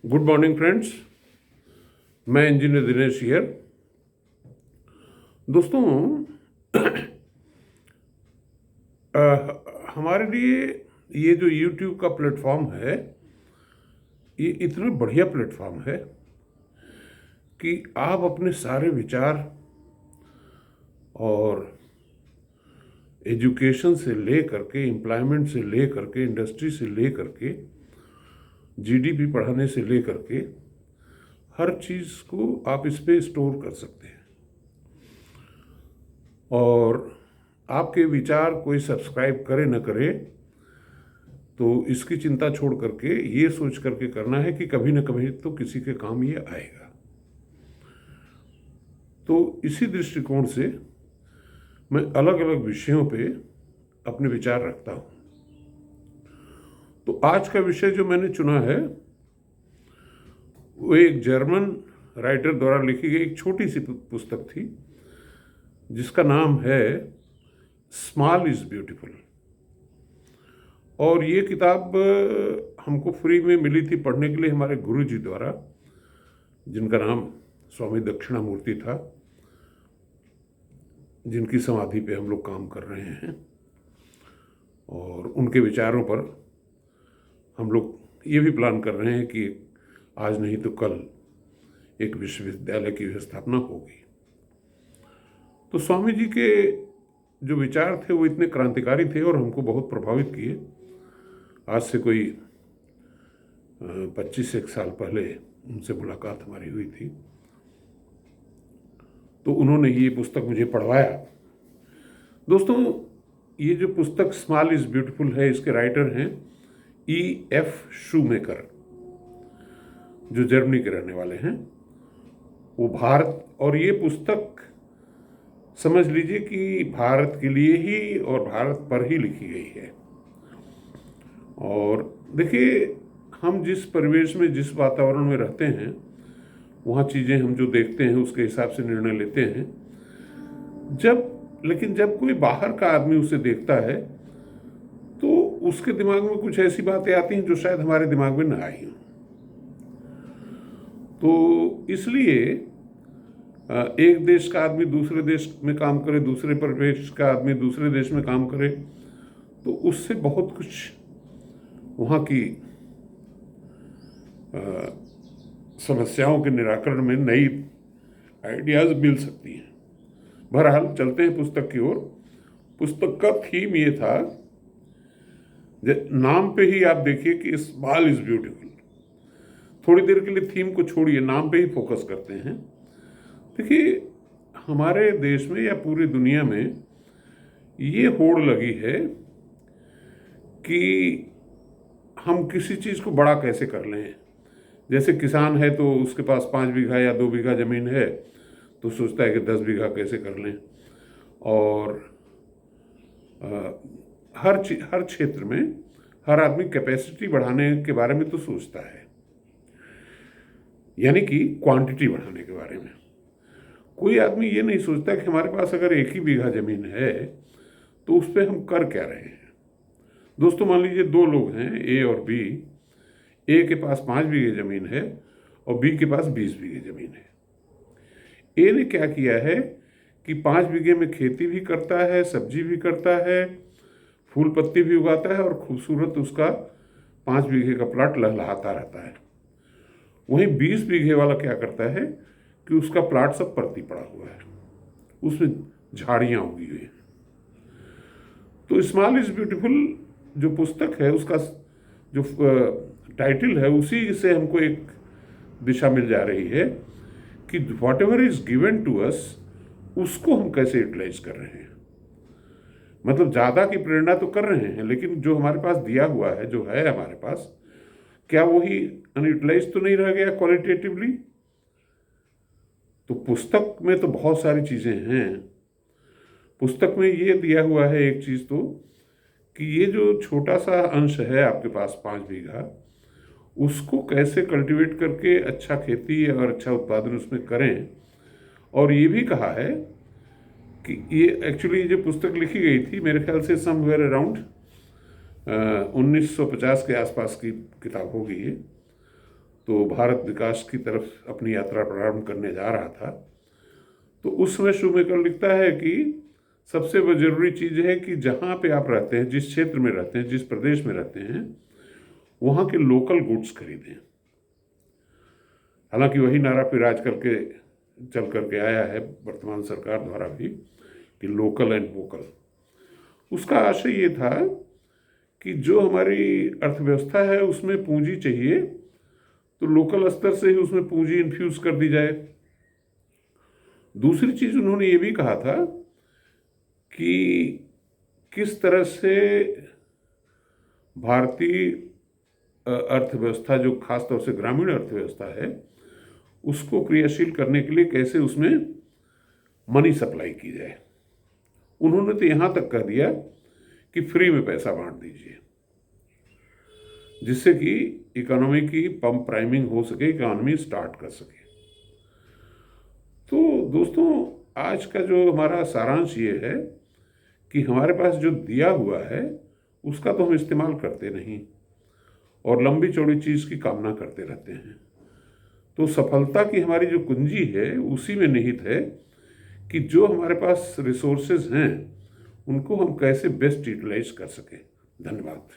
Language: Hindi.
Good morning friends. मैं इंजीनियर दिनेश हियर। दोस्तों, हमारे लिए ये जो YouTube का प्लेटफॉर्म है, ये इतना बढ़िया प्लेटफॉर्म है कि आप अपने सारे विचार और एजुकेशन से ले करके, एम्प्लॉयमेंट से ले करके, इंडस्ट्री से ले करके, जीडीपी बढ़ाने से ले करके हर चीज़ को आप इस पे स्टोर कर सकते हैं। और आपके विचार कोई सब्सक्राइब करे न करे, तो इसकी चिंता छोड़ करके ये सोच करके करना है कि कभी न कभी तो किसी के काम ये आएगा। तो इसी दृष्टिकोण से मैं अलग अलग विषयों पे अपने विचार रखता हूँ। तो आज का विषय जो मैंने चुना है वो एक जर्मन राइटर द्वारा लिखी गई एक छोटी सी पुस्तक थी, जिसका नाम है स्मॉल इज़ ब्यूटीफुल। और ये किताब हमको फ्री में मिली थी पढ़ने के लिए हमारे गुरुजी द्वारा, जिनका नाम स्वामी दक्षिणामूर्ति था, जिनकी समाधि पे हम लोग काम कर रहे हैं। और उनके विचारों पर हम लोग ये भी प्लान कर रहे हैं कि आज नहीं तो कल एक विश्वविद्यालय की स्थापना होगी। तो स्वामी जी के जो विचार थे वो इतने क्रांतिकारी थे और हमको बहुत प्रभावित किए। आज से कोई 25 साल पहले उनसे मुलाकात हमारी हुई थी, तो उन्होंने ये पुस्तक मुझे पढ़वाया। दोस्तों, ये जो पुस्तक स्मॉल इज़ ब्यूटीफुल है, इसके राइटर हैं E.F. शूमेकर, जो जर्मनी के रहने वाले हैं। वो भारत, और ये पुस्तक समझ लीजिए कि भारत के लिए ही और भारत पर ही लिखी गई है। और देखिए, हम जिस परिवेश में, जिस वातावरण में रहते हैं, वहाँ चीज़ें हम जो देखते हैं उसके हिसाब से निर्णय लेते हैं। लेकिन जब कोई बाहर का आदमी उसे देखता है तो उसके दिमाग में कुछ ऐसी बातें आती हैं जो शायद हमारे दिमाग में ना आई हों। तो इसलिए एक देश का आदमी दूसरे देश में काम करे, दूसरे प्रदेश का आदमी दूसरे देश में काम करे, तो उससे बहुत कुछ वहाँ की समस्याओं के निराकरण में नई आइडियाज़ मिल सकती हैं। बहरहाल चलते हैं पुस्तक की ओर। पुस्तक का थीम ये था, नाम पे ही आप देखिए कि स्मॉल इज़ ब्यूटीफुल। थोड़ी देर के लिए थीम को छोड़िए, नाम पे ही फोकस करते हैं। देखिए, हमारे देश में या पूरी दुनिया में ये होड़ लगी है कि हम किसी चीज़ को बड़ा कैसे कर लें। जैसे किसान है तो उसके पास 5 बीघा या 2 बीघा ज़मीन है, तो सोचता है कि 10 बीघा कैसे कर लें। और हर क्षेत्र में हर आदमी कैपेसिटी बढ़ाने के बारे में तो सोचता है, यानी कि क्वांटिटी बढ़ाने के बारे में। कोई आदमी ये नहीं सोचता कि हमारे पास अगर 1 ही बीघा ज़मीन है तो उस पर हम कर क्या रहे हैं। दोस्तों, मान लीजिए 2 लोग हैं, ए और बी। ए के पास 5 बीघे ज़मीन है और बी के पास 20 बीघे ज़मीन है। ए ने क्या किया है कि 5 बीघे में खेती भी करता है, सब्जी भी करता है, फूल पत्ती भी उगाता है और खूबसूरत उसका 5 बीघे का प्लाट लहलहाता रहता है। वहीं 20 बीघे वाला क्या करता है कि उसका प्लाट सब परती पड़ा हुआ है, उसमें झाड़ियाँ उगी हुई हैं। तो स्मॉल इज़ ब्यूटीफुल जो पुस्तक है, उसका जो टाइटल है, उसी से हमको एक दिशा मिल जा रही है कि whatever is given to us, उसको हम कैसे यूटिलाइज कर रहे हैं। मतलब ज़्यादा की प्रेरणा तो कर रहे हैं, लेकिन जो हमारे पास दिया हुआ है, जो है हमारे पास, क्या वही अनयूटिलाइज तो नहीं रह गया क्वालिटेटिवली। तो पुस्तक में तो बहुत सारी चीज़ें हैं। पुस्तक में ये दिया हुआ है एक चीज़ तो, कि ये जो छोटा सा अंश है आपके पास 5 बीघा, उसको कैसे कल्टीवेट करके अच्छा खेती और अच्छा उत्पादन उसमें करें। और ये भी कहा है कि ये एक्चुअली जो पुस्तक लिखी गई थी, मेरे ख्याल से समवेयर अराउंड 1950 के आसपास की किताब होगी ये। तो भारत विकास की तरफ अपनी यात्रा प्रारंभ करने जा रहा था। तो उस समय शूमेकर लिखता है कि सबसे ज़रूरी चीज़ है कि जहाँ पे आप रहते हैं, जिस क्षेत्र में रहते हैं, जिस प्रदेश में रहते हैं, वहाँ के लोकल गुड्स खरीदें। हालांकि वही नारा फिर आज चल करके आया है वर्तमान सरकार द्वारा भी कि लोकल एंड वोकल। उसका आशय ये था कि जो हमारी अर्थव्यवस्था है उसमें पूंजी चाहिए, तो लोकल स्तर से ही उसमें पूंजी इन्फ्यूज कर दी जाए। दूसरी चीज़ उन्होंने ये भी कहा था कि किस तरह से भारतीय अर्थव्यवस्था, जो खास तौर से ग्रामीण अर्थव्यवस्था है, उसको क्रियाशील करने के लिए कैसे उसमें मनी सप्लाई की जाए। उन्होंने तो यहाँ तक कह दिया कि फ्री में पैसा बांट दीजिए, जिससे कि इकोनॉमी की पंप प्राइमिंग हो सके, इकोनॉमी स्टार्ट कर सके। तो दोस्तों, आज का जो हमारा सारांश ये है कि हमारे पास जो दिया हुआ है उसका तो हम इस्तेमाल करते नहीं और लंबी चौड़ी चीज़ की कामना करते रहते हैं। तो सफलता की हमारी जो कुंजी है उसी में निहित है कि जो हमारे पास रिसोर्सेज हैं उनको हम कैसे बेस्ट यूटिलाइज कर सकें। धन्यवाद।